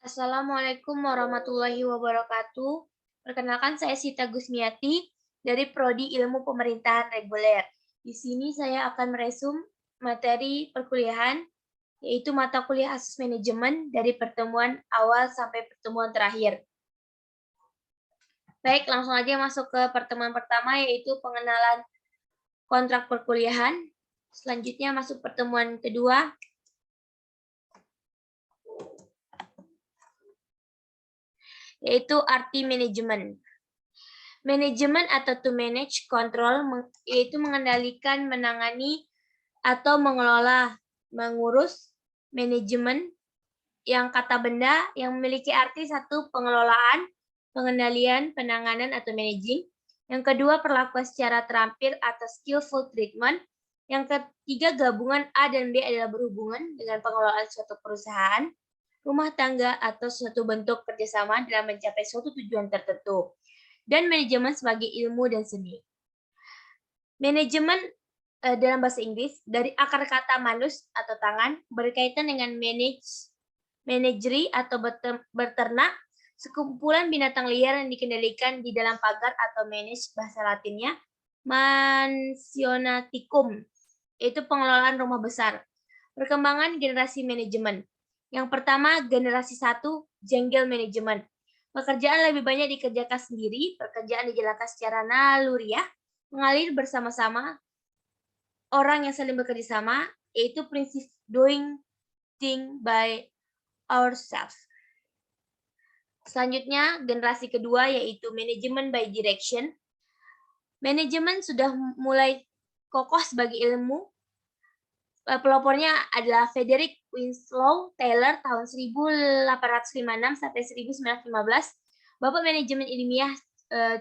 Assalamualaikum warahmatullahi wabarakatuh. Perkenalkan saya Sita Gusmiati dari Prodi Ilmu Pemerintahan Reguler. Di sini saya akan meresum materi perkuliahan, yaitu mata kuliah Asus Manajemen dari pertemuan awal sampai pertemuan terakhir. Baik, langsung aja masuk ke pertemuan pertama, yaitu pengenalan kontrak perkuliahan. Selanjutnya masuk pertemuan kedua, yaitu arti manajemen. Manajemen atau to manage, control, yaitu mengendalikan, menangani, atau mengelola, mengurus. Manajemen yang kata benda yang memiliki arti satu, pengelolaan, pengendalian, penanganan atau managing. Yang kedua, perlakuan secara terampil atau skillful treatment. Yang ketiga, gabungan A dan B adalah berhubungan dengan pengelolaan suatu perusahaan, rumah tangga, atau suatu bentuk kerjasama dalam mencapai suatu tujuan tertentu. Dan manajemen sebagai ilmu dan seni. Manajemen dalam bahasa Inggris dari akar kata manus atau tangan berkaitan dengan manageri atau berternak, sekumpulan binatang liar yang dikendalikan di dalam pagar atau manage bahasa Latinnya mansionaticum, yaitu pengelolaan rumah besar. Perkembangan generasi manajemen. Yang pertama, generasi 1, jungle management. Pekerjaan lebih banyak dikerjakan sendiri, pekerjaan dijalankan secara naluriah, mengalir bersama-sama, orang yang saling bekerja sama, yaitu prinsip doing thing by ourselves. Selanjutnya, generasi kedua yaitu manajemen by direction. Manajemen sudah mulai kokoh sebagai ilmu. Pelopornya adalah Frederick Winslow Taylor tahun 1856 sampai 1915. Bapak manajemen ilmiah,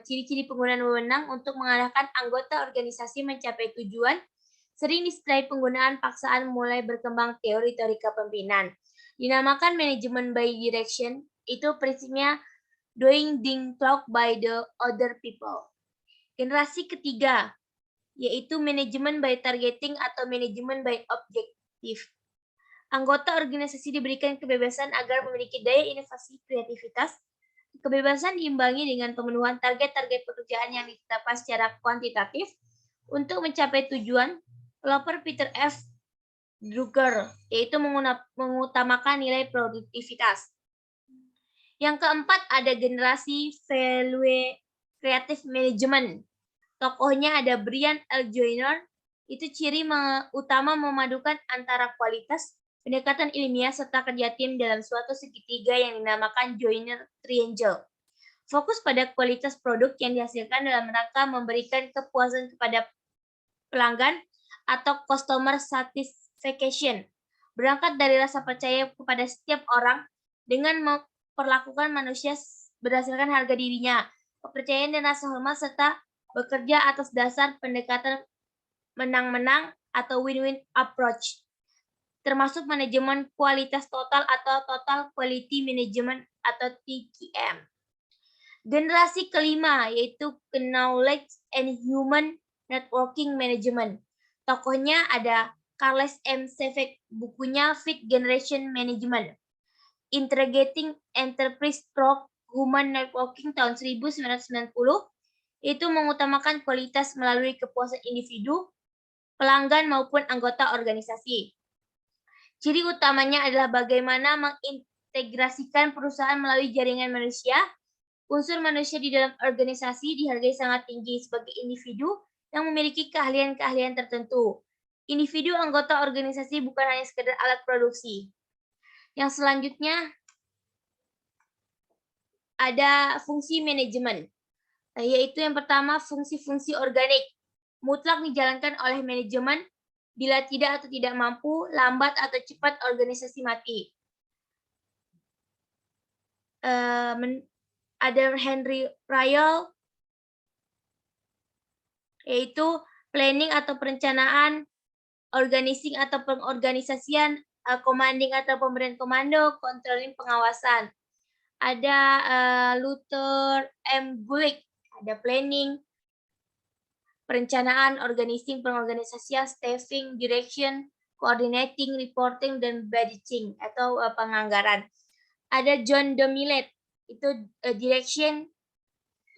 ciri-ciri penggunaan wewenang untuk mengarahkan anggota organisasi mencapai tujuan, sering disertai penggunaan paksaan mulai berkembang teori-teori kepemimpinan. Dinamakan manajemen by direction, itu prinsipnya doing things talk by the other people. Generasi ketiga, yaitu manajemen by targeting atau manajemen by objective. Anggota organisasi diberikan kebebasan agar memiliki daya inovasi kreativitas. Kebebasan diimbangi dengan pemenuhan target-target pekerjaan yang ditetapkan secara kuantitatif untuk mencapai tujuan. Pelopor Peter F. Drucker, yaitu mengutamakan nilai produktivitas. Yang keempat, ada generasi value creative management. Tokohnya ada Brian L. Joyner, itu ciri utama memadukan antara kualitas, pendekatan ilmiah, serta kerja tim dalam suatu segitiga yang dinamakan Joyner Triangle. Fokus pada kualitas produk yang dihasilkan dalam rangka memberikan kepuasan kepada pelanggan atau customer satisfaction. Berangkat dari rasa percaya kepada setiap orang dengan memperlakukan manusia berdasarkan harga dirinya, kepercayaan dan rasa hormat, serta bekerja atas dasar pendekatan menang-menang atau win-win approach, termasuk manajemen kualitas total atau total quality management atau TQM. Generasi kelima yaitu knowledge and human networking management. Tokohnya ada Charles M. Sevek, bukunya Fifth Generation Management, Integrating Enterprise Through Human Networking tahun 1990, itu mengutamakan kualitas melalui kepuasan individu, pelanggan maupun anggota organisasi. Ciri utamanya adalah bagaimana mengintegrasikan perusahaan melalui jaringan manusia. Unsur manusia di dalam organisasi dihargai sangat tinggi sebagai individu yang memiliki keahlian-keahlian tertentu. Individu anggota organisasi bukan hanya sekedar alat produksi. Yang selanjutnya ada fungsi manajemen, yaitu yang pertama fungsi-fungsi organik, mutlak dijalankan oleh manajemen, bila tidak atau tidak mampu, lambat atau cepat organisasi mati. Ada Henry Rayol, yaitu planning atau perencanaan, organizing atau pengorganisasian, commanding atau pemberian komando, controlling pengawasan. Ada Luther M. Gulick, ada planning, perencanaan, organizing, pengorganisasian, staffing, direction, coordinating, reporting, dan budgeting atau penganggaran. Ada John Domilet, itu direction,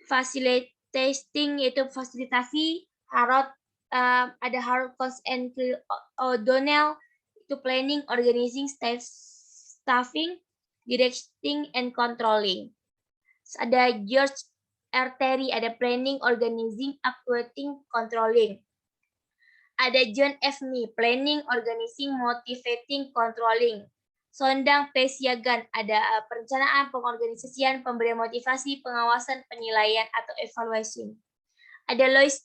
facilitating, yaitu fasilitasi. Ada Harold Cox and Phil O'Donnell, itu planning, organizing, staffing, directing, and controlling. Ada George R. Terry, ada planning, organizing, updating, controlling. Ada John F. Mee, planning, organizing, motivating, controlling. Sondang P. Siagan, ada perencanaan, pengorganisasian, pemberian motivasi, pengawasan, penilaian, atau evaluation. Ada Lois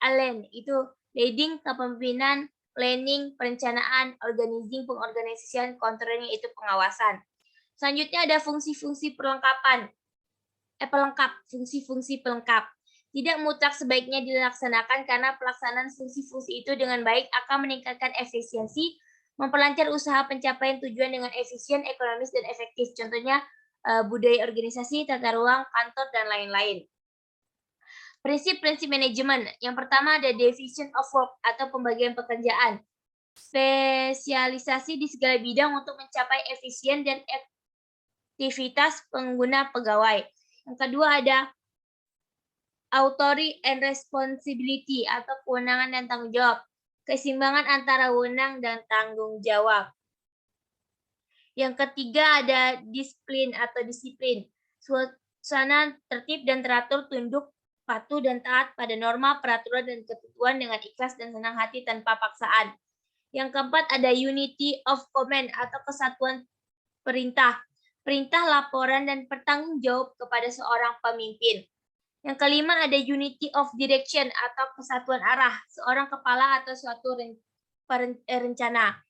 Allen, itu leading, kepemimpinan, planning, perencanaan, organizing, pengorganisasian, controlling, itu pengawasan. Selanjutnya ada fungsi-fungsi pelengkap, fungsi-fungsi pelengkap. Tidak mutlak sebaiknya dilaksanakan karena pelaksanaan fungsi-fungsi itu dengan baik akan meningkatkan efisiensi, memperlancar usaha pencapaian tujuan dengan efisien, ekonomis, dan efektif. Contohnya budaya organisasi, tata ruang, kantor, dan lain-lain. Prinsip-prinsip manajemen. Yang pertama ada division of work atau pembagian pekerjaan. Spesialisasi di segala bidang untuk mencapai efisien dan aktivitas pengguna pegawai. Yang kedua ada authority and responsibility atau kewenangan dan tanggung jawab. Keseimbangan antara wewenang dan tanggung jawab. Yang ketiga ada disiplin atau disiplin. Suasana tertib dan teratur, tunduk, patuh dan taat pada norma, peraturan, dan ketentuan dengan ikhlas dan senang hati tanpa paksaan. Yang keempat ada unity of command atau kesatuan perintah. Perintah, laporan, dan bertanggung jawab kepada seorang pemimpin. Yang kelima ada unity of direction atau kesatuan arah, seorang kepala atau suatu rencana.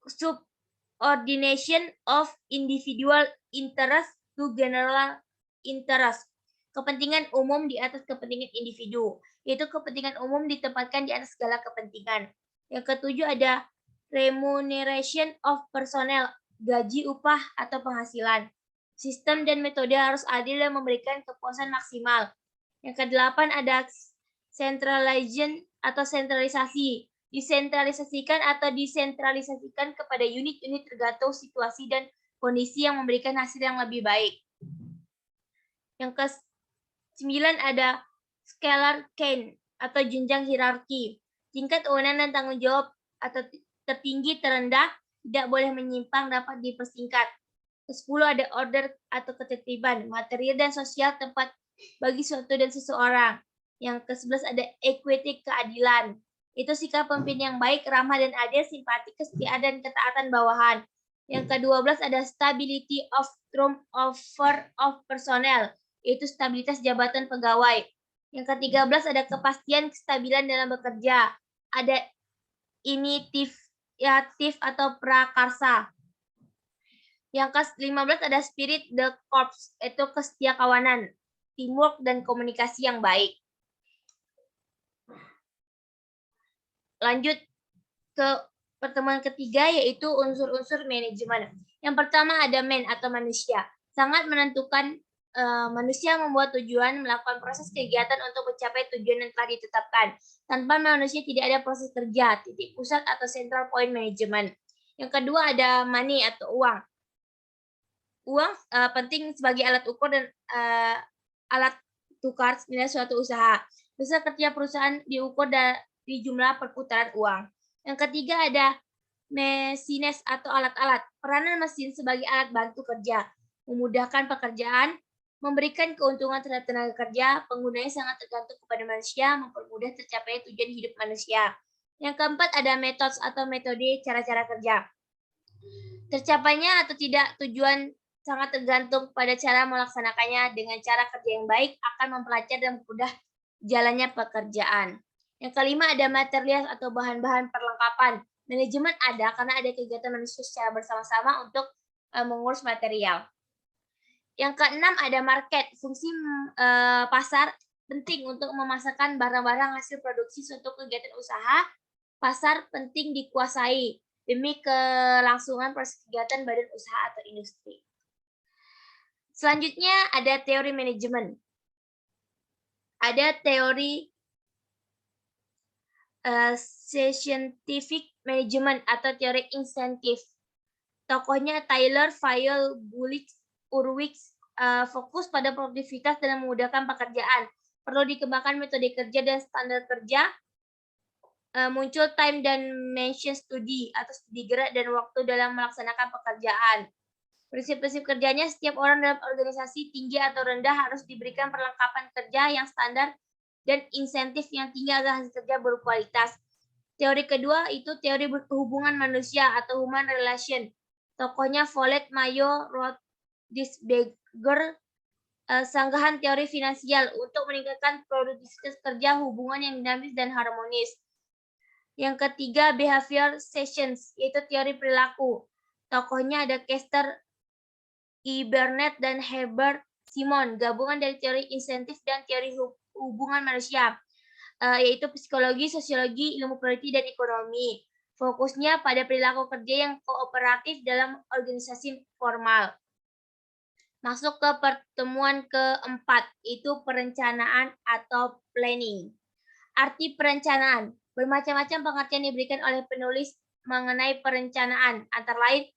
Subordination of individual interest to general interest. Kepentingan umum di atas kepentingan individu, yaitu kepentingan umum ditempatkan di atas segala kepentingan. Yang ketujuh ada remuneration of personnel, gaji, upah, atau penghasilan. Sistem dan metode harus adil dan memberikan kepuasan maksimal. Yang kedelapan ada centralization atau sentralisasi, disentralisasikan atau disentralisasikan kepada unit-unit tergantung situasi dan kondisi yang memberikan hasil yang lebih baik. Yang ke-9 ada scalar cane atau jenjang hierarki. Tingkat wewenang dan tanggung jawab atau tertinggi, terendah, tidak boleh menyimpang, dapat dipersingkat. Ke-10 ada order atau ketertiban, material dan sosial, tempat bagi suatu dan seseorang. Yang ke-11 ada equity, keadilan. Itu sikap pemimpin yang baik, ramah dan adil, simpati, kesetiaan, dan ketaatan bawahan. Yang ke-12 ada stability of turnover of personnel, yaitu stabilitas jabatan pegawai. Yang ke-13 ada kepastian kestabilan dalam bekerja. Ada inisiatif atau prakarsa. Yang ke-15 ada spirit the corps, yaitu kesetiakawanan, teamwork, dan komunikasi yang baik. Lanjut ke pertemuan ketiga, yaitu unsur-unsur manajemen. Yang pertama ada man atau manusia. Sangat menentukan manusia membuat tujuan, melakukan proses kegiatan untuk mencapai tujuan yang telah ditetapkan. Tanpa manusia tidak ada proses kerja, titik pusat atau central point management. Yang kedua ada money atau uang. Uang penting sebagai alat ukur dan alat tukar nilai suatu usaha. Besar kerja perusahaan diukur dari jumlah perputaran uang. Yang ketiga ada machines atau alat-alat. Peranan mesin sebagai alat bantu kerja, memudahkan pekerjaan, memberikan keuntungan terhadap tenaga kerja, penggunanya sangat tergantung kepada manusia, mempermudah tercapai tujuan hidup manusia. Yang keempat ada metode atau metode cara-cara kerja. Tercapainya atau tidak tujuan sangat tergantung pada cara melaksanakannya. Dengan cara kerja yang baik akan memperlancar dan mempermudah jalannya pekerjaan. Yang kelima ada material atau bahan-bahan perlengkapan. Manajemen ada karena ada kegiatan manusia secara bersama-sama untuk mengurus material. Yang keenam ada market. Fungsi pasar penting untuk memasarkan barang-barang hasil produksi suatu kegiatan usaha. Pasar penting dikuasai demi kelangsungan proses kegiatan badan usaha atau industri. Selanjutnya ada teori manajemen. Ada teori scientific management atau teori insentif. Tokohnya Tyler, Fayol, Bullock, Urwix fokus pada produktivitas dan memudahkan pekerjaan. Perlu dikembangkan metode kerja dan standar kerja. Muncul time dan dimension studi atau studi gerak dan waktu dalam melaksanakan pekerjaan. Prinsip-prinsip kerjanya, setiap orang dalam organisasi tinggi atau rendah harus diberikan perlengkapan kerja yang standar dan insentif yang tinggi agar hasil kerja berkualitas. Teori kedua itu teori hubungan manusia atau human relation. Tokohnya Follett, Mayo, Rothschild, sanggahan teori finansial untuk meningkatkan produktivitas kerja, hubungan yang dinamis dan harmonis. Yang ketiga, behavior sessions, yaitu teori perilaku. Tokohnya ada Kester, E. Burnett, dan Herbert Simon, gabungan dari teori insentif dan teori hubungan manusia, yaitu psikologi, sosiologi, ilmu politik, dan ekonomi. Fokusnya pada perilaku kerja yang kooperatif dalam organisasi formal. Masuk ke pertemuan keempat, itu perencanaan atau planning. Arti perencanaan. Bermacam-macam pengertian diberikan oleh penulis mengenai perencanaan. Antara lain,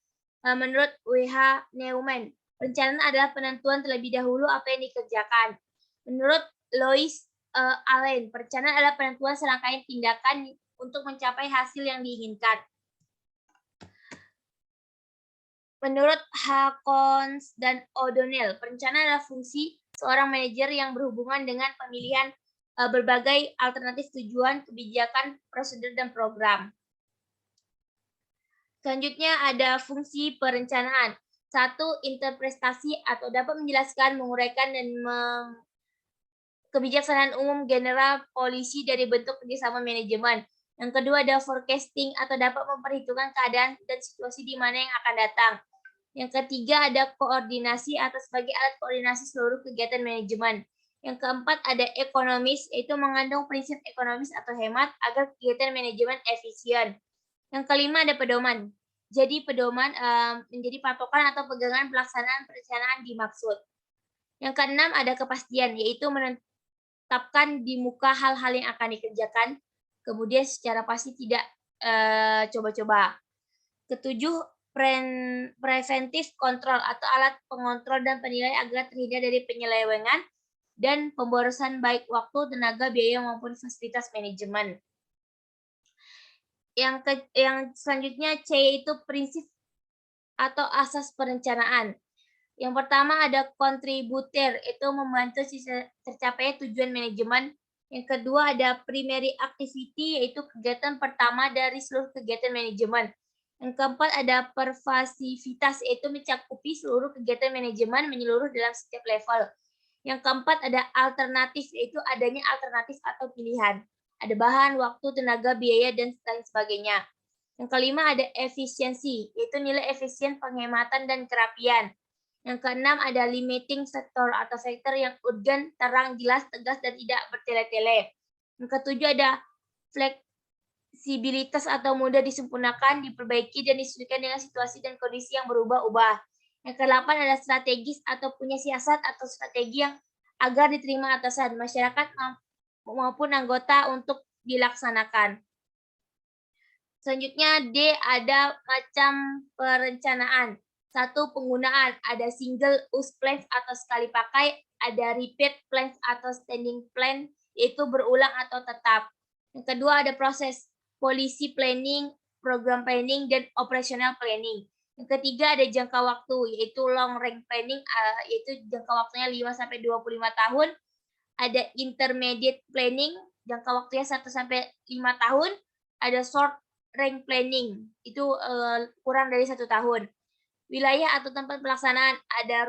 menurut W.H. Neumann, perencanaan adalah penentuan terlebih dahulu apa yang dikerjakan. Menurut Lois Allen, perencanaan adalah penentuan serangkaian tindakan untuk mencapai hasil yang diinginkan. Menurut Hakons dan O'Donnell, perencanaan adalah fungsi seorang manajer yang berhubungan dengan pemilihan berbagai alternatif tujuan, kebijakan, prosedur, dan program. Selanjutnya ada fungsi perencanaan. 1. Interpretasi atau dapat menjelaskan, menguraikan, dan kebijaksanaan umum general polisi dari bentuk kerjasama manajemen. Yang kedua ada forecasting atau dapat memperhitungkan keadaan dan situasi di mana yang akan datang. Yang ketiga ada koordinasi atau sebagai alat koordinasi seluruh kegiatan manajemen. Yang keempat ada ekonomis, yaitu mengandung prinsip ekonomis atau hemat agar kegiatan manajemen efisien. Yang kelima ada pedoman. Jadi pedoman menjadi patokan atau pegangan pelaksanaan perencanaan dimaksud. Yang keenam ada kepastian, yaitu menetapkan di muka hal-hal yang akan dikerjakan, kemudian secara pasti tidak coba-coba. Ketujuh, preventif kontrol atau alat pengontrol dan penilai agar terhindar dari penyelewengan dan pemborosan baik waktu, tenaga, biaya maupun fasilitas manajemen. Yang selanjutnya C itu prinsip atau asas perencanaan. Yang pertama ada kontributor, itu membantu tercapainya tujuan manajemen. Yang kedua ada primary activity, yaitu kegiatan pertama dari seluruh kegiatan manajemen. Yang keempat ada pervasivitas, yaitu mencakupi seluruh kegiatan manajemen menyeluruh dalam setiap level. Yang keempat ada alternatif, yaitu adanya alternatif atau pilihan. Ada bahan, waktu, tenaga, biaya, dan lain sebagainya. Yang kelima ada efisiensi, yaitu nilai efisien, penghematan, dan kerapian. Yang keenam ada limiting sektor atau sektor yang urgen, terang, jelas, tegas, dan tidak bertele-tele. Yang ketujuh ada fleksibilitas atau mudah disempurnakan, diperbaiki, dan disesuaikan dengan situasi dan kondisi yang berubah-ubah. Yang kedelapan ada strategis atau punya siasat atau strategi yang agar diterima atasan, masyarakat maupun anggota untuk dilaksanakan. Selanjutnya D ada macam perencanaan. 1. Penggunaan, ada single use plans atau sekali pakai, ada repeat plans atau standing plan, yaitu berulang atau tetap. Yang kedua ada proses, policy planning, program planning, dan operational planning. Yang ketiga ada jangka waktu, yaitu long range planning, yaitu jangka waktunya 5-25 tahun. Ada intermediate planning, jangka waktunya 1-5 tahun. Ada short range planning, itu kurang dari 1 tahun. Wilayah atau tempat pelaksanaan, ada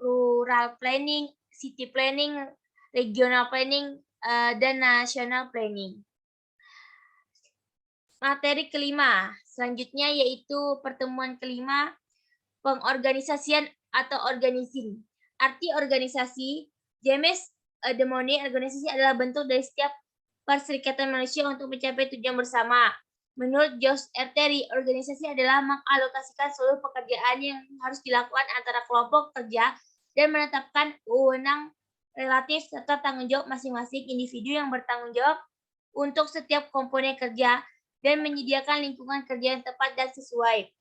rural planning, city planning, regional planning, dan national planning. Materi kelima, selanjutnya yaitu pertemuan kelima, pengorganisasian atau organizing. Arti organisasi, James Demone, organisasi adalah bentuk dari setiap perserikatan manusia untuk mencapai tujuan bersama. Menurut George R. Terry, organisasi adalah mengalokasikan seluruh pekerjaan yang harus dilakukan antara kelompok kerja dan menetapkan wewenang relatif serta tanggung jawab masing-masing individu yang bertanggung jawab untuk setiap komponen kerja dan menyediakan lingkungan kerja yang tepat dan sesuai.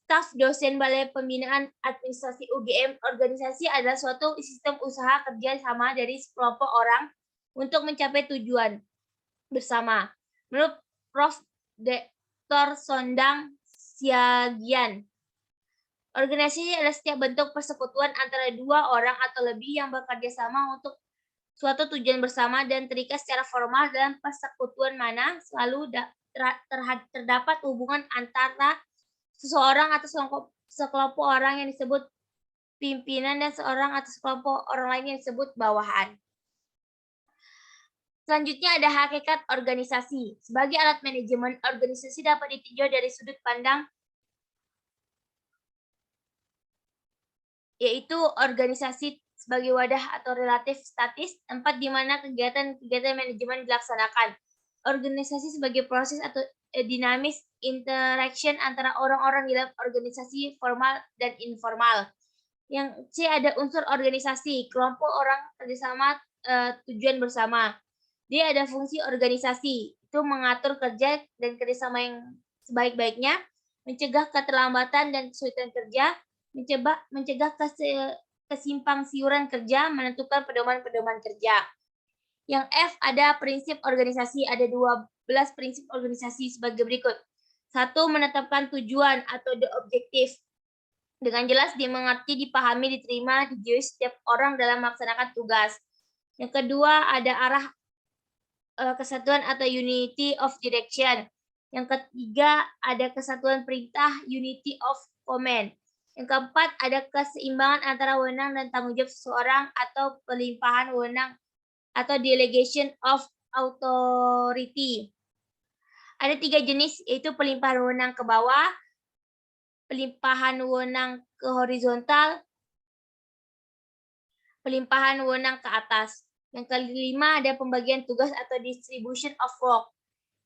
Staf dosen Balai Pembinaan Administrasi UGM, organisasi adalah suatu sistem usaha kerja sama dari sekelompok orang untuk mencapai tujuan bersama. Menurut Prof. Dr. Sondang Siagian, organisasi adalah setiap bentuk persekutuan antara dua orang atau lebih yang bekerja sama untuk suatu tujuan bersama dan terikat secara formal. Dalam persekutuan mana selalu terdapat hubungan antara seseorang atau sekelompok orang yang disebut pimpinan dan seorang atau sekelompok orang lain yang disebut bawahan. Selanjutnya ada hakikat organisasi. Sebagai alat manajemen, organisasi dapat ditinjau dari sudut pandang yaitu organisasi sebagai wadah atau relatif statis, tempat di mana kegiatan-kegiatan manajemen dilaksanakan. Organisasi sebagai proses atau dinamis interaction antara orang-orang dalam organisasi formal dan informal. Yang C ada unsur organisasi, kelompok orang kerjasama tujuan bersama. D ada fungsi organisasi, itu mengatur kerja dan kerjasama yang sebaik-baiknya, mencegah keterlambatan dan kesulitan kerja, mencegah kesimpang siuran kerja, menentukan pedoman-pedoman kerja. Yang F ada prinsip organisasi, ada 12 prinsip organisasi sebagai berikut. 1. Menetapkan tujuan atau the objective. Dengan jelas dimengerti, dipahami, diterima, dijauhi setiap orang dalam melaksanakan tugas. Yang kedua ada arah kesatuan atau unity of direction. Yang ketiga ada kesatuan perintah, unity of command. Yang keempat ada keseimbangan antara wewenang dan tanggung jawab seseorang atau pelimpahan wewenang atau delegation of authority. Ada 3 jenis, yaitu pelimpahan wewenang ke bawah, pelimpahan wewenang ke horizontal, pelimpahan wewenang ke atas. Yang kelima ada pembagian tugas atau distribution of work.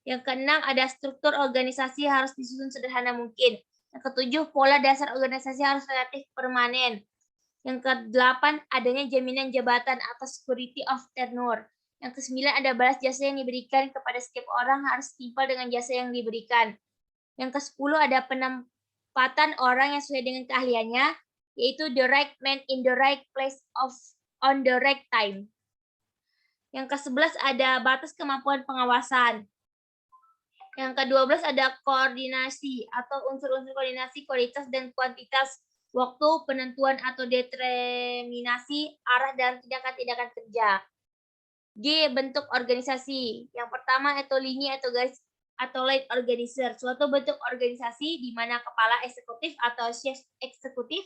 Yang keenam ada struktur organisasi harus disusun sederhana mungkin. Yang ketujuh pola dasar organisasi harus relatif permanen. Yang kedelapan adanya jaminan jabatan atau security of tenure. Yang kesembilan ada balas jasa yang diberikan kepada setiap orang harus setimpal dengan jasa yang diberikan. Yang kesepuluh ada penempatan orang yang sesuai dengan keahliannya, yaitu the right man in the right place on the right time. Yang ke-11 ada batas kemampuan pengawasan. Yang ke-12 ada koordinasi atau unsur-unsur koordinasi kualitas dan kuantitas waktu, penentuan atau determinasi arah dan tindakan-tindakan kerja. G. Bentuk organisasi. Yang pertama itu lini atau garis atau line organizer. Suatu bentuk organisasi di mana kepala eksekutif atau chief eksekutif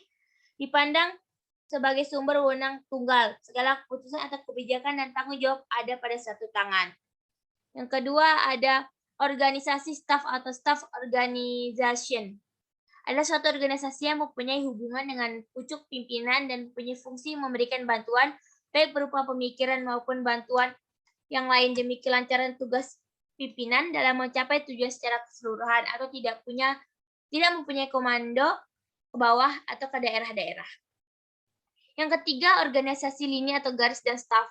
dipandang sebagai sumber wewenang tunggal. Segala keputusan atau kebijakan dan tanggung jawab ada pada satu tangan. Yang kedua ada organisasi staff atau staff organization. Ada suatu organisasi yang mempunyai hubungan dengan pucuk pimpinan dan punya fungsi memberikan bantuan, baik berupa pemikiran maupun bantuan yang lain demi kelancaran tugas pimpinan dalam mencapai tujuan secara keseluruhan atau tidak mempunyai komando ke bawah atau ke daerah-daerah. Yang ketiga, organisasi lini atau garis dan staff,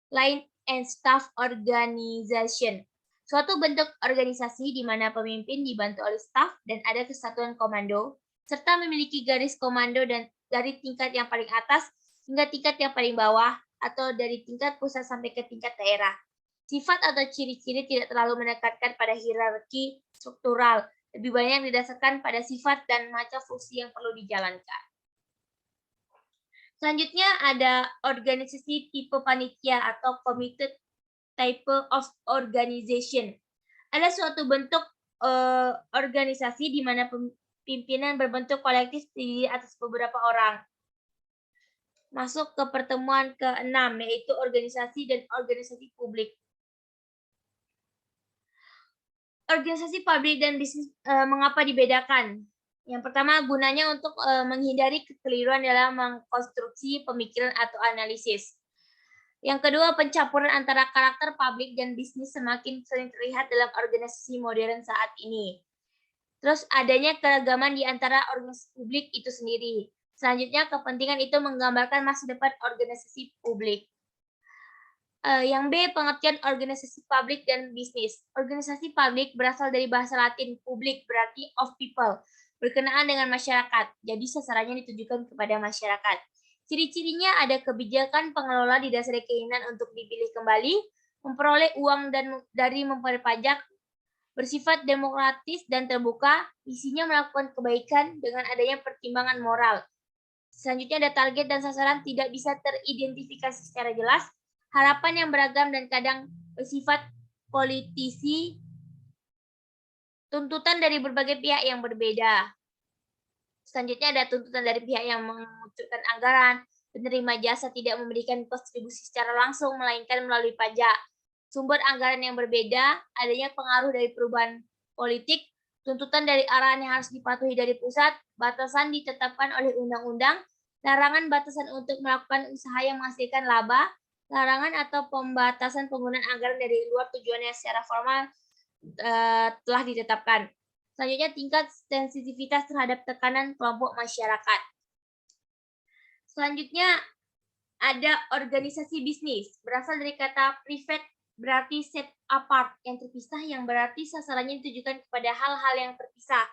line and staff organization. Suatu bentuk organisasi di mana pemimpin dibantu oleh staf dan ada kesatuan komando, serta memiliki garis komando dan dari tingkat yang paling atas hingga tingkat yang paling bawah atau dari tingkat pusat sampai ke tingkat daerah. Sifat atau ciri-ciri tidak terlalu menekankan pada hierarki struktural, lebih banyak didasarkan pada sifat dan macam fungsi yang perlu dijalankan. Selanjutnya ada organisasi tipe panitia atau committed type of organization. Ada suatu bentuk organisasi di mana pimpinan berbentuk kolektif terdiri atas beberapa orang. Masuk ke pertemuan ke-6, yaitu organisasi dan organisasi publik. Organisasi publik dan bisnis mengapa dibedakan? Yang pertama, gunanya untuk menghindari kekeliruan dalam mengkonstruksi pemikiran atau analisis. Yang kedua, pencampuran antara karakter publik dan bisnis semakin sering terlihat dalam organisasi modern saat ini. Terus adanya keragaman di antara organisasi publik itu sendiri. Selanjutnya, kepentingan itu menggambarkan masa depan organisasi publik. Yang B, pengertian organisasi publik dan bisnis. Organisasi publik berasal dari bahasa Latin publik, berarti of people. berkenaan dengan masyarakat. Jadi sasarannya ditujukan kepada masyarakat. Ciri-cirinya ada kebijakan pengelola didasari keinginan untuk dipilih kembali, memperoleh uang dari membayar pajak, bersifat demokratis dan terbuka, isinya melakukan kebaikan dengan adanya pertimbangan moral. Selanjutnya ada target dan sasaran tidak bisa teridentifikasi secara jelas, harapan yang beragam dan kadang bersifat politisi, tuntutan dari berbagai pihak yang berbeda. Selanjutnya ada tuntutan dari pihak yang mengucurkan anggaran, penerima jasa tidak memberikan kontribusi secara langsung, melainkan melalui pajak. Sumber anggaran yang berbeda, adanya pengaruh dari perubahan politik, tuntutan dari arahan yang harus dipatuhi dari pusat, batasan ditetapkan oleh undang-undang, larangan batasan untuk melakukan usaha yang menghasilkan laba, larangan atau pembatasan penggunaan anggaran dari luar tujuannya secara formal telah ditetapkan. Selanjutnya, tingkat sensitivitas terhadap tekanan kelompok masyarakat. Selanjutnya, ada organisasi bisnis. Berasal dari kata private, berarti set apart, yang terpisah, yang berarti sasarannya ditujukan kepada hal-hal yang terpisah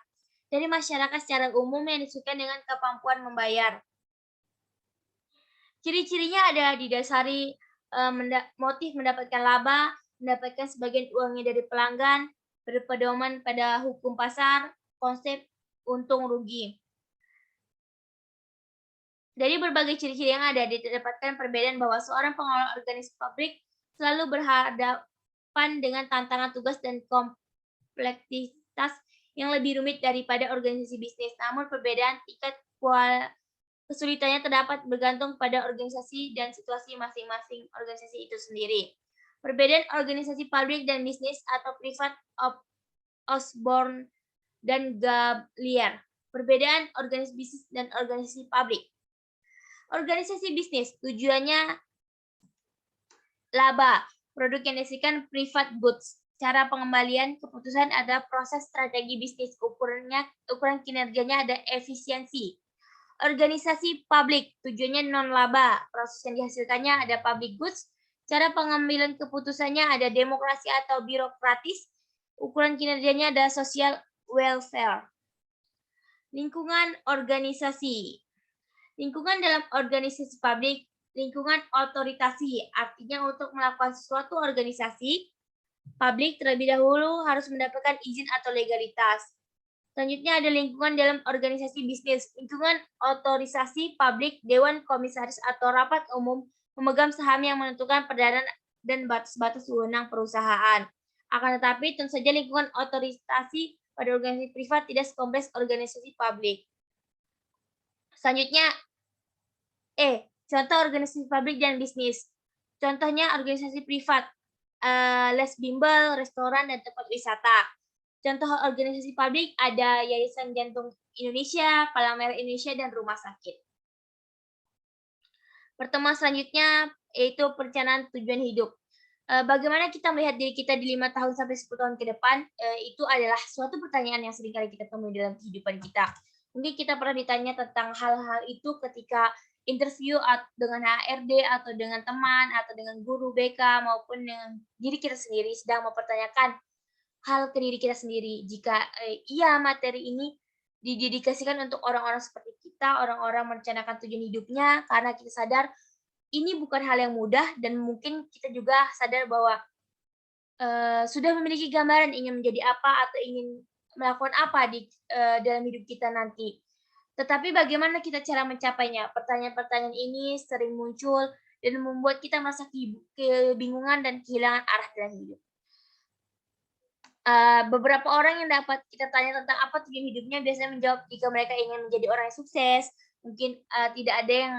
dari masyarakat secara umum yang disesuaikan dengan kemampuan membayar. Ciri-cirinya ada didasari motif mendapatkan laba, mendapatkan sebagian uangnya dari pelanggan, berpedoman pada hukum pasar, konsep untung rugi. Dari berbagai ciri-ciri yang ada, didapatkan perbedaan bahwa seorang pengelola organisasi pabrik selalu berhadapan dengan tantangan tugas dan kompleksitas yang lebih rumit daripada organisasi bisnis. Namun perbedaan tingkat kesulitannya terdapat bergantung pada organisasi dan situasi masing-masing organisasi itu sendiri. Perbedaan organisasi pabrik dan bisnis atau privat Osborne dan Gablier. Perbedaan organisasi bisnis dan organisasi pabrik. Organisasi bisnis tujuannya laba, produk yang dihasilkan private goods. Cara pengembalian keputusan ada proses strategi bisnis, ukuran kinerjanya ada efisiensi. Organisasi publik tujuannya non laba, proses yang dihasilkannya ada public goods. Cara pengambilan keputusannya ada demokrasi atau birokratis. Ukuran kinerjanya ada social welfare. Lingkungan organisasi. Lingkungan dalam organisasi publik, lingkungan otoritasi, artinya untuk melakukan suatu organisasi, publik terlebih dahulu harus mendapatkan izin atau legalitas. Selanjutnya ada lingkungan dalam organisasi bisnis, lingkungan otorisasi publik, dewan komisaris atau rapat umum memegang saham yang menentukan peranan dan batas-batas wewenang perusahaan. Akan tetapi, tentu saja lingkungan otorisasi pada organisasi privat tidak sekompleks organisasi publik. Selanjutnya, contoh organisasi publik dan bisnis. Contohnya organisasi privat, les bimbel, restoran, dan tempat wisata. Contoh organisasi publik ada Yayasan Jantung Indonesia, Palang Merah Indonesia, dan rumah sakit. Pertemuan selanjutnya yaitu perencanaan tujuan hidup. Bagaimana kita melihat diri kita di 5 tahun sampai 10 tahun ke depan, itu adalah suatu pertanyaan yang seringkali kita temui dalam kehidupan kita. Mungkin kita pernah ditanya tentang hal-hal itu ketika interview dengan HRD atau dengan teman atau dengan guru BK maupun dengan diri kita sendiri sedang mempertanyakan hal ke diri kita sendiri. Jika iya materi ini didedikasikan untuk orang-orang seperti kita, orang-orang merencanakan tujuan hidupnya, karena kita sadar ini bukan hal yang mudah dan mungkin kita juga sadar bahwa sudah memiliki gambaran ingin menjadi apa atau ingin melakukan apa di dalam hidup kita nanti. Tetapi bagaimana kita cara mencapainya? Pertanyaan-pertanyaan ini sering muncul dan membuat kita merasa kebingungan dan kehilangan arah dalam hidup. Beberapa orang yang dapat kita tanya tentang apa tujuan hidupnya biasanya menjawab jika mereka ingin menjadi orang yang sukses. Mungkin tidak ada yang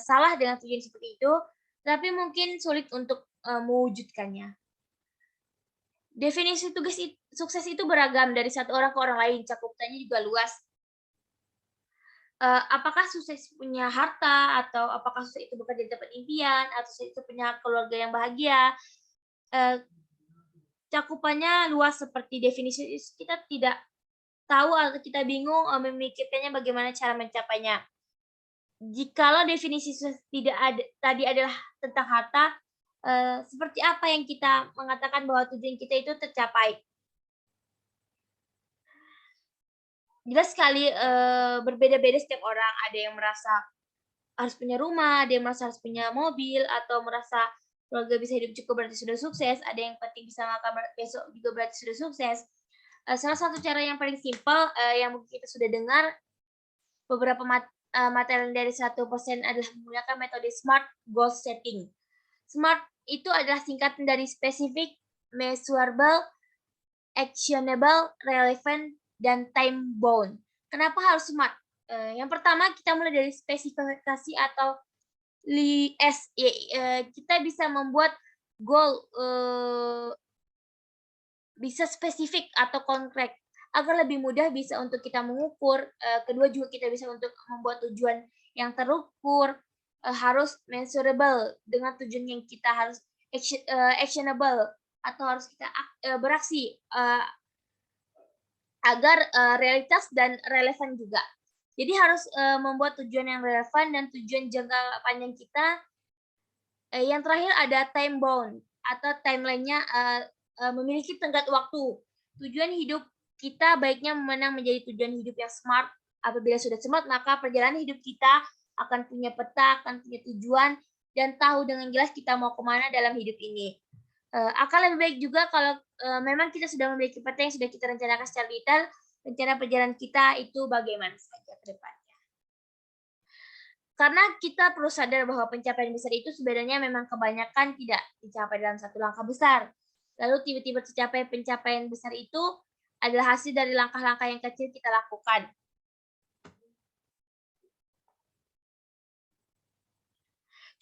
salah dengan tujuan seperti itu, tapi mungkin sulit untuk mewujudkannya. Definisi tugas sukses itu beragam dari satu orang ke orang lain, cakupannya juga luas. Apakah sukses punya harta, atau apakah sukses itu bekerja di tempat impian, atau sukses itu punya keluarga yang bahagia. Cakupannya luas seperti definisi kita tidak tahu atau kita bingung memikirkannya bagaimana cara mencapainya. Jikalau definisi tidak ada tadi adalah tentang harta, seperti apa yang kita mengatakan bahwa tujuan kita itu tercapai? jelas sekali berbeda-beda setiap orang. Ada yang merasa harus punya rumah, ada yang merasa harus punya mobil, atau merasa keluarga bisa hidup cukup berarti sudah sukses, ada yang penting bisa makan besok juga berarti sudah sukses. Salah satu cara yang paling simpel, yang mungkin kita sudah dengar beberapa materi dari 1% adalah menggunakan metode SMART goal setting. SMART itu adalah singkatan dari specific, measurable, actionable, relevant, dan time bound. Kenapa harus SMART? Yang pertama kita mulai dari spesifikasi atau kita bisa membuat goal bisa spesifik atau konkret agar lebih mudah bisa untuk kita mengukur. Kedua juga kita bisa untuk membuat tujuan yang terukur, harus measurable dengan tujuan yang kita harus actionable atau harus kita beraksi agar realitas dan relevan juga. Jadi harus membuat tujuan yang relevan dan tujuan jangka panjang kita. Yang terakhir ada time bound atau timeline-nya memiliki tenggat waktu. Tujuan hidup kita baiknya memang menjadi tujuan hidup yang smart. Apabila sudah smart, maka perjalanan hidup kita akan punya peta, akan punya tujuan, dan tahu dengan jelas kita mau kemana dalam hidup ini. Akan lebih baik juga kalau memang kita sudah memiliki peta yang sudah kita rencanakan secara detail, rencana perjalanan kita itu bagaimana saja ke depannya. Karena kita perlu sadar bahwa pencapaian besar itu sebenarnya memang kebanyakan tidak dicapai dalam satu langkah besar. Lalu tiba-tiba tercapai pencapaian besar itu adalah hasil dari langkah-langkah yang kecil kita lakukan.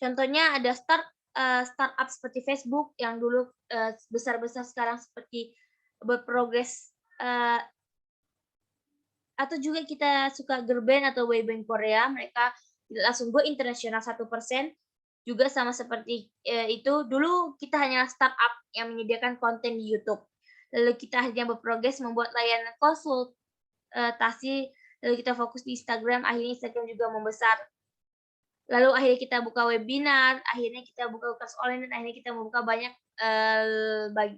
Contohnya ada startup seperti Facebook yang dulu besar-besar sekarang seperti berprogres, atau juga kita suka girl band atau boy band Korea, mereka langsung go internasional 1%, juga sama seperti itu. Dulu kita hanya startup yang menyediakan konten di YouTube. Lalu kita hanya berprogres membuat layanan konsultasi, lalu kita fokus di Instagram, akhirnya Instagram juga membesar. Lalu akhirnya kita buka webinar, akhirnya kita buka kelas online, dan akhirnya kita membuka banyak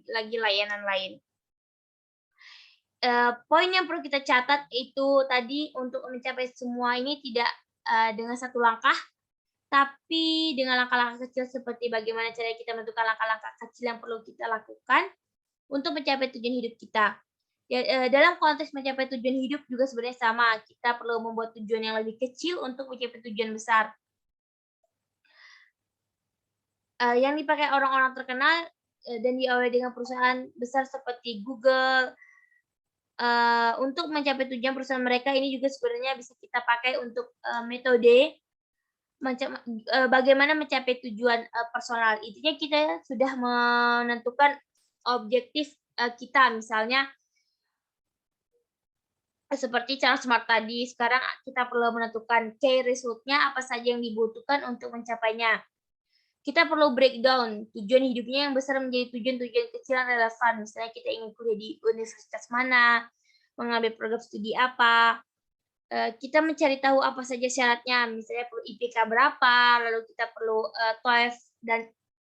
lagi layanan lain. Poin yang perlu kita catat itu tadi, untuk mencapai semua ini tidak dengan satu langkah, tapi dengan langkah-langkah kecil seperti bagaimana cara kita menentukan langkah-langkah kecil yang perlu kita lakukan untuk mencapai tujuan hidup kita. Dalam konteks mencapai tujuan hidup juga sebenarnya sama, kita perlu membuat tujuan yang lebih kecil untuk mencapai tujuan besar. Yang dipakai orang-orang terkenal dan diawali dengan perusahaan besar seperti Google, untuk mencapai tujuan perusahaan mereka ini juga sebenarnya bisa kita pakai untuk metode bagaimana mencapai tujuan personal. Intinya kita sudah menentukan objektif kita, misalnya seperti cara SMART tadi. Sekarang kita perlu menentukan key result-nya, apa saja yang dibutuhkan untuk mencapainya. Kita perlu breakdown tujuan hidupnya yang besar menjadi tujuan-tujuan kecil yang relevan. Misalnya kita ingin kuliah di universitas mana, mengambil program studi apa. Kita mencari tahu apa saja syaratnya, misalnya perlu IPK berapa, lalu kita perlu TOEFL dan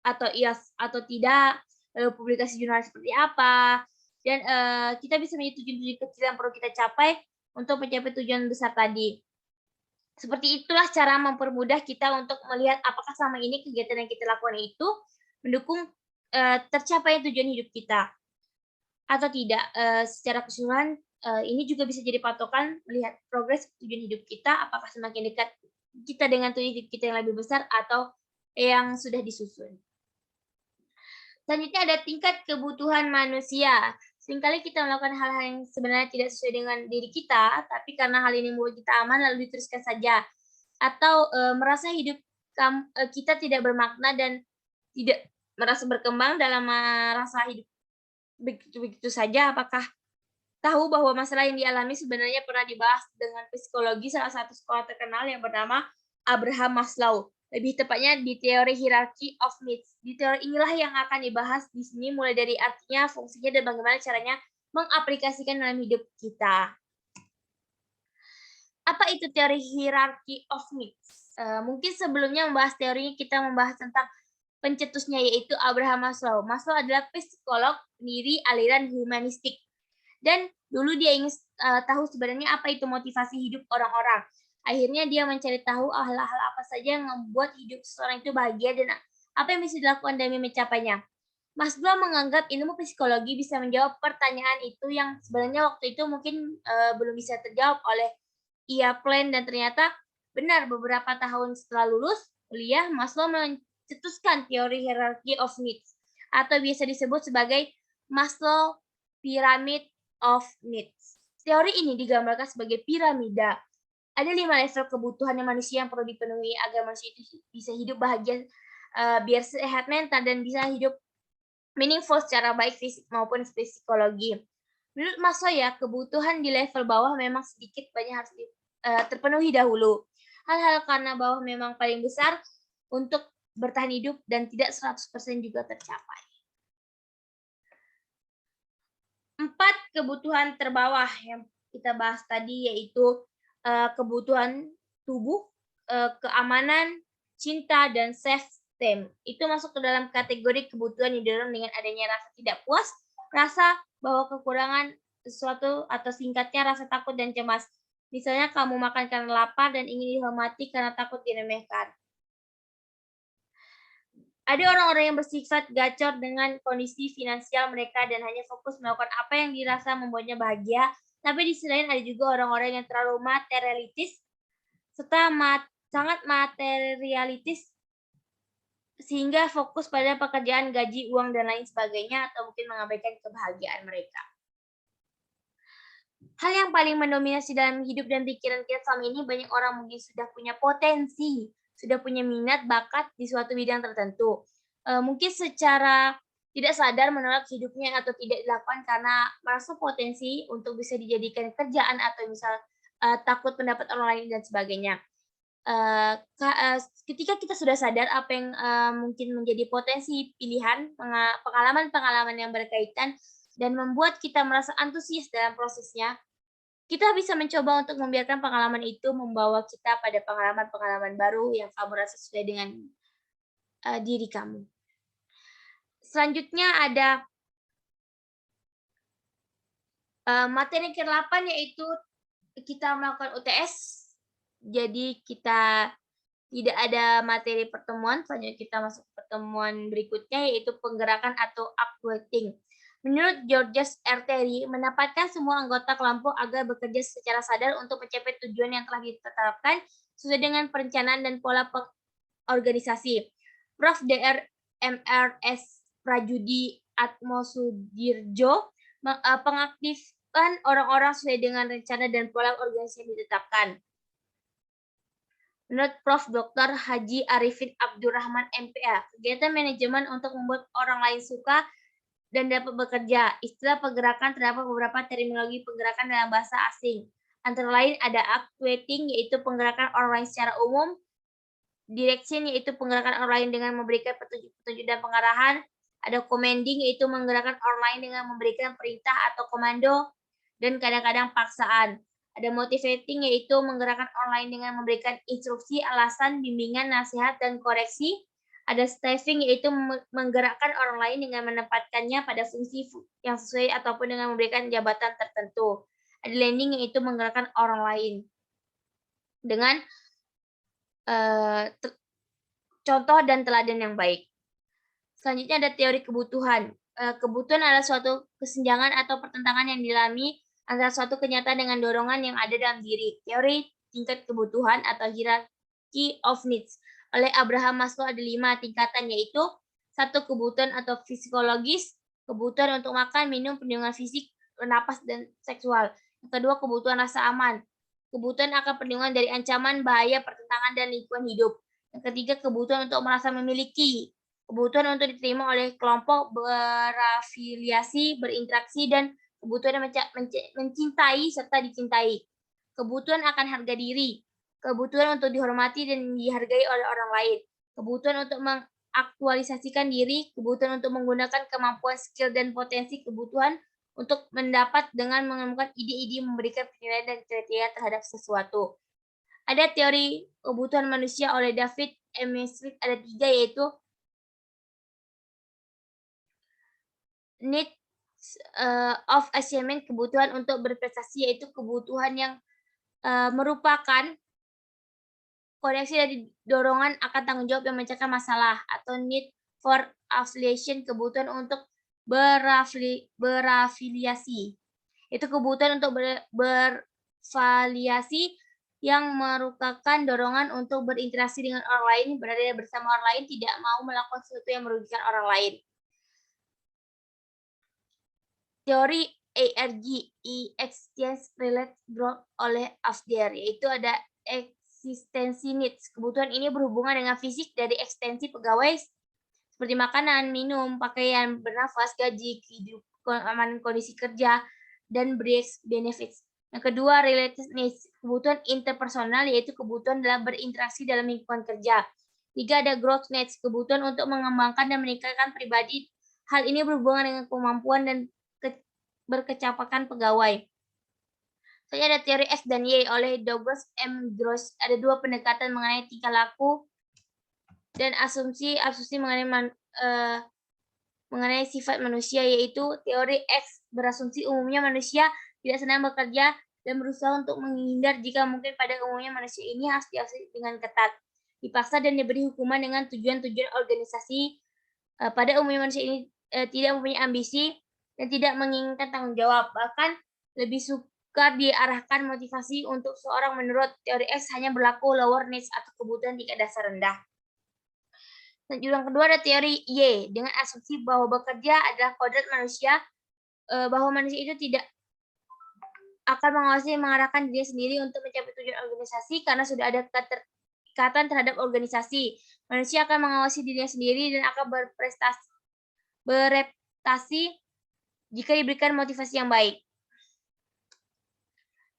atau IELTS atau tidak, lalu publikasi jurnal seperti apa, dan kita bisa menjadi tujuan-tujuan kecil yang perlu kita capai untuk mencapai tujuan besar tadi. Seperti itulah cara mempermudah kita untuk melihat apakah selama ini kegiatan yang kita lakukan itu mendukung tercapai tujuan hidup kita atau tidak. Secara keseluruhan ini juga bisa jadi patokan melihat progres tujuan hidup kita, apakah semakin dekat kita dengan tujuan hidup kita yang lebih besar atau yang sudah disusun. Selanjutnya ada tingkat kebutuhan manusia. Seringkali kita melakukan hal-hal yang sebenarnya tidak sesuai dengan diri kita, tapi karena hal ini membuat kita aman, lalu diteruskan saja. Atau merasa hidup kita tidak bermakna dan tidak merasa berkembang dalam merasa hidup begitu saja. Apakah tahu bahwa masalah yang dialami sebenarnya pernah dibahas dengan psikologi salah satu sekolah terkenal yang bernama Abraham Maslow. Lebih tepatnya di teori hierarchy of needs. Di teori inilah yang akan dibahas di sini, mulai dari artinya, fungsinya, dan bagaimana caranya mengaplikasikan dalam hidup kita. Apa itu teori hierarchy of needs? Mungkin sebelumnya membahas teorinya, kita membahas tentang pencetusnya, yaitu Abraham Maslow. Maslow adalah psikolog pendiri aliran humanistik. Dan dulu dia ingin tahu sebenarnya apa itu motivasi hidup orang-orang. Akhirnya dia mencari tahu hal-hal apa saja yang membuat hidup seseorang itu bahagia dan apa yang bisa dilakukan demi mencapainya. Maslow menganggap ilmu psikologi bisa menjawab pertanyaan itu yang sebenarnya waktu itu mungkin belum bisa terjawab oleh Ia Plan, dan ternyata benar beberapa tahun setelah lulus kuliah, Maslow mencetuskan teori hierarchy of needs atau biasa disebut sebagai Maslow Pyramid of Needs. Teori ini digambarkan sebagai piramida. Ada 5 level kebutuhan manusia yang perlu dipenuhi agar manusia itu bisa hidup bahagia, biar sehat mental dan bisa hidup meaningful secara baik fisik maupun psikologi. Menurut Maslow ya, kebutuhan di level bawah memang sedikit banyak harus terpenuhi dahulu. Hal-hal karena bawah memang paling besar untuk bertahan hidup dan tidak 100% juga tercapai. 4 kebutuhan terbawah yang kita bahas tadi yaitu kebutuhan tubuh, keamanan, cinta, dan self-esteem. Itu masuk ke dalam kategori kebutuhan yang didorong dengan adanya rasa tidak puas, rasa bahwa kekurangan sesuatu, atau singkatnya rasa takut dan cemas. Misalnya kamu makan karena lapar dan ingin dihormati karena takut diremehkan. Ada orang-orang yang bersifat gacor dengan kondisi finansial mereka dan hanya fokus melakukan apa yang dirasa membuatnya bahagia. Tapi di sisi lain ada juga orang-orang yang terlalu materialistis serta sangat materialistis sehingga fokus pada pekerjaan, gaji, uang, dan lain sebagainya, atau mungkin mengabaikan kebahagiaan mereka. Hal yang paling mendominasi dalam hidup dan pikiran kita selama ini, banyak orang mungkin sudah punya potensi, sudah punya minat, bakat di suatu bidang tertentu. Mungkin secara tidak sadar menolak hidupnya atau tidak dilakukan karena merasa potensi untuk bisa dijadikan kerjaan atau misal takut pendapat orang lain dan sebagainya. Ketika kita sudah sadar apa yang mungkin menjadi potensi pilihan, pengalaman-pengalaman yang berkaitan, dan membuat kita merasa antusias dalam prosesnya, kita bisa mencoba untuk membiarkan pengalaman itu membawa kita pada pengalaman-pengalaman baru yang kamu rasa sesuai dengan diri kamu. Selanjutnya ada materi ke-8 yaitu kita melakukan UTS. Jadi kita tidak ada materi pertemuan, selanjutnya kita masuk ke pertemuan berikutnya yaitu penggerakan atau activating. Menurut Georges R. Terry, menempatkan semua anggota kelompok agar bekerja secara sadar untuk mencapai tujuan yang telah ditetapkan sesuai dengan perencanaan dan pola organisasi. Prof. Dr. M.R.S. Prajudi Atmosudirjo pengaktifan orang-orang sesuai dengan rencana dan pola organisasi yang ditetapkan. Menurut Prof. Dr. Haji Arifin Abdurrahman MPA, kegiatan manajemen untuk membuat orang lain suka dan dapat bekerja. Istilah pergerakan terdapat beberapa terminologi pergerakan dalam bahasa asing. Antara lain ada activating, yaitu penggerakan orang lain secara umum. Direction, yaitu penggerakan orang lain dengan memberikan petunjuk-petunjuk dan pengarahan. Ada commanding, yaitu menggerakkan orang lain dengan memberikan perintah atau komando. Dan kadang-kadang paksaan. Ada motivating, yaitu menggerakkan orang lain dengan memberikan instruksi, alasan, bimbingan, nasihat, dan koreksi. Ada staffing, yaitu menggerakkan orang lain dengan menempatkannya pada fungsi yang sesuai ataupun dengan memberikan jabatan tertentu. Ada landing, yaitu menggerakkan orang lain dengan contoh dan teladan yang baik. Selanjutnya ada teori kebutuhan. Kebutuhan adalah suatu kesenjangan atau pertentangan yang dialami antara suatu kenyataan dengan dorongan yang ada dalam diri. Teori tingkat kebutuhan atau hierarchy of needs oleh Abraham Maslow ada 5 tingkatan, yaitu 1 kebutuhan atau psikologis, kebutuhan untuk makan, minum, perlindungan fisik, napas, dan seksual. Yang kedua, kebutuhan rasa aman, kebutuhan akan perlindungan dari ancaman, bahaya, pertentangan, dan lingkungan hidup. Yang ketiga, kebutuhan untuk merasa memiliki, kebutuhan untuk diterima oleh kelompok, berafiliasi, berinteraksi, dan kebutuhan mencintai serta dicintai. Kebutuhan akan harga diri, kebutuhan untuk dihormati dan dihargai oleh orang lain, kebutuhan untuk mengaktualisasikan diri, kebutuhan untuk menggunakan kemampuan, skill, dan potensi, kebutuhan untuk mendapat dengan menemukan ide-ide, memberikan penilaian dan kriteria terhadap sesuatu. Ada teori kebutuhan manusia oleh David M. Smith, ada 3, yaitu need, of achievement, kebutuhan untuk berprestasi, yaitu kebutuhan yang merupakan koneksi dari dorongan akan tanggung jawab yang memecahkan masalah, atau need for affiliation, kebutuhan untuk berafiliasi. Itu kebutuhan untuk berafiliasi yang merupakan dorongan untuk berinteraksi dengan orang lain, berada bersama orang lain, tidak mau melakukan sesuatu yang merugikan orang lain. Teori ERG, Exchange Relate Growth oleh Afder, yaitu ada eksistensi needs. Kebutuhan ini berhubungan dengan fisik dari eksistensi pegawai seperti makanan, minum, pakaian, bernafas, gaji, keamanan kondisi kerja, dan benefits. Yang kedua, related needs, kebutuhan interpersonal, yaitu kebutuhan dalam berinteraksi dalam lingkungan kerja. Tiga, ada growth needs, kebutuhan untuk mengembangkan dan meningkatkan pribadi. Hal ini berhubungan dengan kemampuan dan berkecapakan pegawai. Selanjutnya ada teori X dan Y oleh Douglas M. Gross. Ada dua pendekatan mengenai tingkah laku dan asumsi mengenai sifat manusia, yaitu teori X berasumsi umumnya manusia tidak senang bekerja dan berusaha untuk menghindar jika mungkin. Pada umumnya manusia ini harus diawasi dengan ketat, dipaksa dan diberi hukuman dengan tujuan-tujuan organisasi. Pada umumnya manusia ini tidak mempunyai ambisi dan tidak menginginkan tanggung jawab, bahkan lebih suka diarahkan motivasi untuk seorang. Menurut teori X hanya berlaku lower needs atau kebutuhan tingkat dasar rendah. Dan yang kedua ada teori Y dengan asumsi bahwa bekerja adalah kodrat manusia, bahwa manusia itu tidak akan mengawasi mengarahkan diri sendiri untuk mencapai tujuan organisasi karena sudah ada keterikatan terhadap organisasi. Manusia akan mengawasi dirinya sendiri dan akan berprestasi jika diberikan motivasi yang baik.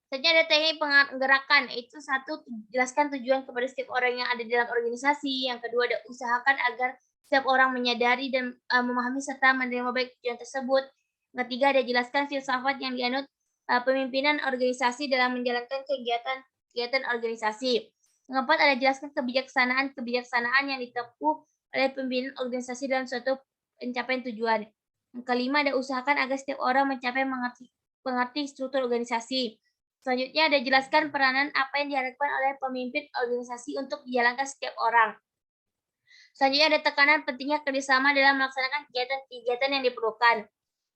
Selanjutnya ada teknik penggerakan, itu satu, jelaskan tujuan kepada setiap orang yang ada dalam organisasi. Yang kedua ada usahakan agar setiap orang menyadari dan memahami serta menerima baik tujuan tersebut. Yang ketiga ada jelaskan filsafat yang dianut pemimpinan organisasi dalam menjalankan kegiatan organisasi. Yang keempat ada jelaskan kebijaksanaan yang ditempuh oleh pimpinan organisasi dalam suatu pencapaian tujuan. Yang kelima ada usahakan agar setiap orang mengerti struktur organisasi. Selanjutnya ada jelaskan peranan apa yang diharapkan oleh pemimpin organisasi untuk dijalankan setiap orang. Selanjutnya ada tekanan pentingnya kerjasama dalam melaksanakan kegiatan yang diperlukan.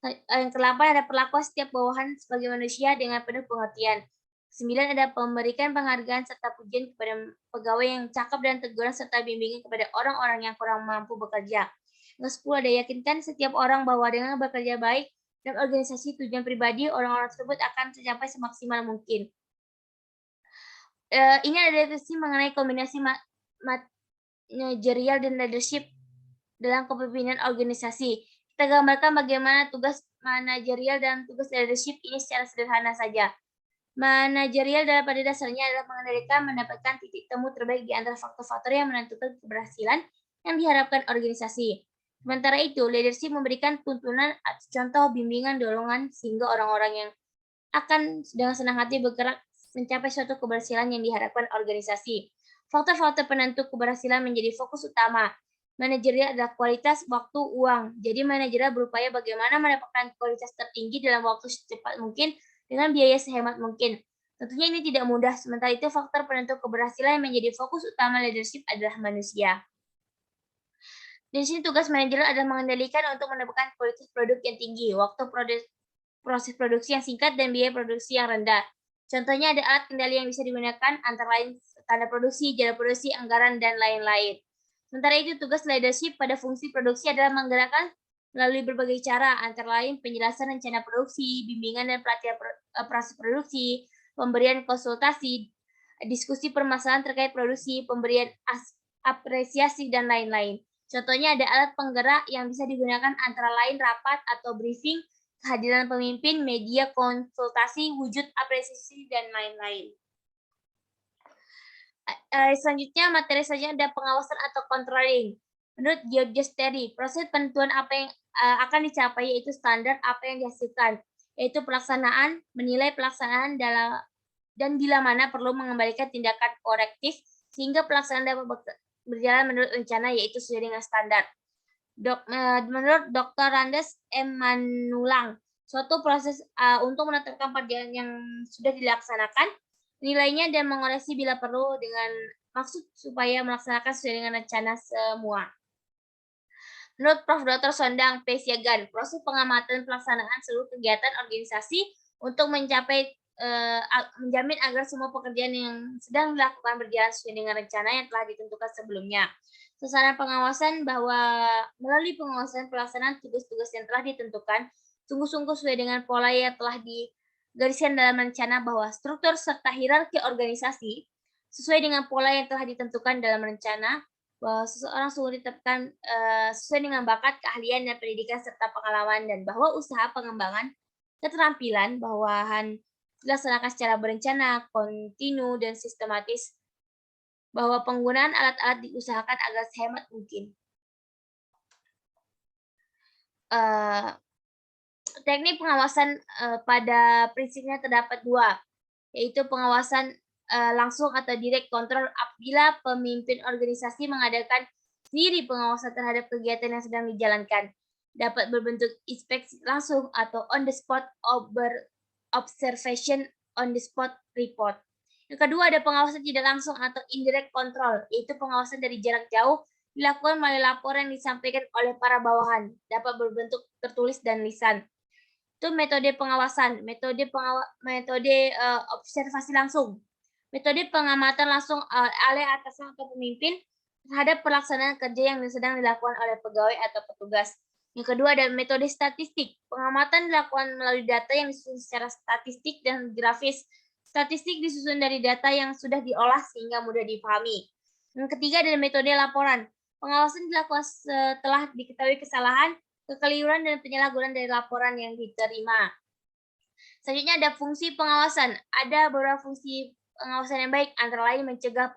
Yang ke-8 ada perlakuan setiap bawahan sebagai manusia dengan penuh pengertian. 9 ada memberikan penghargaan serta pujian kepada pegawai yang cakap dan teguran serta bimbingan kepada orang-orang yang kurang mampu bekerja. Yang 10 ada yakinkan setiap orang bahwa dengan bekerja baik dan organisasi tujuan pribadi orang-orang tersebut akan tercapai semaksimal mungkin. Ini ada definisi mengenai kombinasi manajerial dan leadership dalam kepemimpinan organisasi. Kita gambarkan bagaimana tugas manajerial dan tugas leadership ini secara sederhana saja. Manajerial pada dasarnya adalah mengendalikan, mendapatkan titik temu terbaik di antara faktor-faktor yang menentukan keberhasilan yang diharapkan organisasi. Sementara itu, leadership memberikan tuntunan atau contoh, bimbingan, dorongan, sehingga orang-orang yang akan dengan senang hati bergerak mencapai suatu keberhasilan yang diharapkan organisasi. Faktor-faktor penentu keberhasilan menjadi fokus utama. Manajerial adalah kualitas, waktu, uang. Jadi manajerial berupaya bagaimana mendapatkan kualitas tertinggi dalam waktu secepat mungkin dengan biaya sehemat mungkin. Tentunya ini tidak mudah, sementara itu faktor penentu keberhasilan yang menjadi fokus utama leadership adalah manusia. Di sini tugas manajer adalah mengendalikan untuk mendapatkan kualitas produk yang tinggi, waktu proses produksi yang singkat, dan biaya produksi yang rendah. Contohnya ada alat kendali yang bisa digunakan, antara lain standar produksi, jadwal produksi, anggaran, dan lain-lain. Sementara itu tugas leadership pada fungsi produksi adalah menggerakkan melalui berbagai cara, antara lain penjelasan rencana produksi, bimbingan dan pelatihan proses produksi, pemberian konsultasi, diskusi permasalahan terkait produksi, pemberian apresiasi, dan lain-lain. Contohnya ada alat penggerak yang bisa digunakan antara lain rapat atau briefing, kehadiran pemimpin, media, konsultasi, wujud apresiasi, dan lain-lain. Selanjutnya materi saja ada pengawasan atau controlling. Menurut George Terry, proses penentuan apa yang akan dicapai yaitu standar apa yang dihasilkan, yaitu pelaksanaan, menilai pelaksanaan dan bila mana perlu mengembalikan tindakan korektif sehingga pelaksanaan dapat berjalan menurut rencana yaitu sesuai dengan standar. Menurut Dr. Randes M. Manulang, suatu proses untuk menetapkan perjalanan yang sudah dilaksanakan, nilainya dan mengoreksi bila perlu dengan maksud supaya melaksanakan sesuai dengan rencana semua. Menurut Prof. Dr. Sondang P. Siagan, proses pengamatan pelaksanaan seluruh kegiatan organisasi untuk menjamin agar semua pekerjaan yang sedang dilakukan berjalan sesuai dengan rencana yang telah ditentukan sebelumnya. Sasaran pengawasan bahwa melalui pengawasan pelaksanaan tugas-tugas yang telah ditentukan, sungguh-sungguh sesuai dengan pola yang telah digariskan dalam rencana bahwa struktur serta hierarki organisasi sesuai dengan pola yang telah ditentukan dalam rencana, bahwa seseorang sungguh ditetapkan sesuai dengan bakat, keahlian, dan pendidikan serta pengalaman, dan bahwa usaha pengembangan keterampilan bawahan dilaksanakan secara berencana, kontinu, dan sistematis, bahwa penggunaan alat-alat diusahakan agar sehemat mungkin. Teknik pengawasan pada prinsipnya terdapat dua, yaitu pengawasan langsung atau direct control apabila pemimpin organisasi mengadakan sendiri pengawasan terhadap kegiatan yang sedang dijalankan. Dapat berbentuk inspeksi langsung atau on the spot observation on the spot report. Yang kedua ada pengawasan tidak langsung atau indirect control, yaitu pengawasan dari jarak jauh dilakukan melalui laporan yang disampaikan oleh para bawahan, dapat berbentuk tertulis dan lisan. Itu metode pengawasan, metode observasi langsung, metode pengamatan langsung oleh atasan atau pemimpin terhadap pelaksanaan kerja yang sedang dilakukan oleh pegawai atau petugas. Yang kedua ada metode statistik. Pengamatan dilakukan melalui data yang disusun secara statistik dan grafis. Statistik disusun dari data yang sudah diolah sehingga mudah dipahami. Yang ketiga adalah metode laporan. Pengawasan dilakukan setelah diketahui kesalahan, kekeliruan, dan penyalahgunaan dari laporan yang diterima. Selanjutnya ada fungsi pengawasan. Ada beberapa fungsi pengawasan yang baik, antara lain mencegah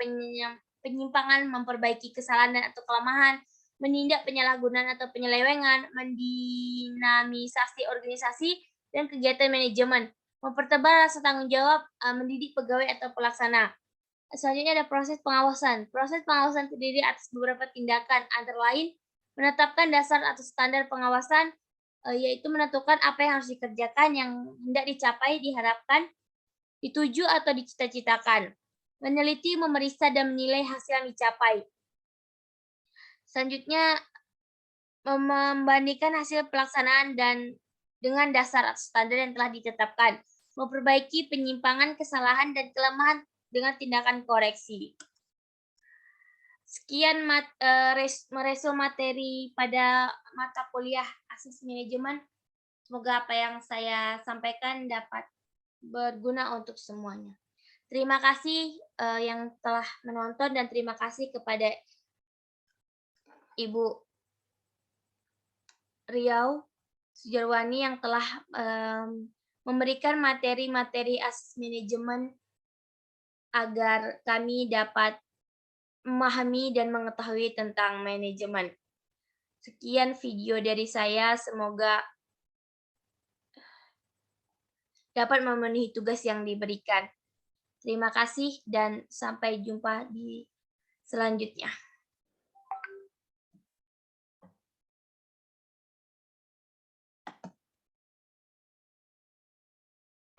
penyimpangan, memperbaiki kesalahan atau kelemahan, menindak penyalahgunaan atau penyelewengan, mendinamisasi organisasi dan kegiatan manajemen, mempertebal rasa tanggung jawab, mendidik pegawai atau pelaksana. Selanjutnya ada proses pengawasan. Proses pengawasan terdiri atas beberapa tindakan, antara lain menetapkan dasar atau standar pengawasan, yaitu menentukan apa yang harus dikerjakan, yang hendak dicapai, diharapkan, dituju atau dicita-citakan. Meneliti, memeriksa, dan menilai hasil yang dicapai. Selanjutnya, membandingkan hasil pelaksanaan dan dengan dasar atau standar yang telah ditetapkan. Memperbaiki penyimpangan, kesalahan, dan kelemahan dengan tindakan koreksi. Sekian meresu materi pada mata kuliah Akses Manajemen. Semoga apa yang saya sampaikan dapat berguna untuk semuanya. Terima kasih yang telah menonton dan terima kasih kepada Ibu Riau Sujarwani yang telah memberikan materi-materi Akses Manajemen agar kami dapat memahami dan mengetahui tentang manajemen. Sekian video dari saya, semoga dapat memenuhi tugas yang diberikan. Terima kasih dan sampai jumpa di selanjutnya.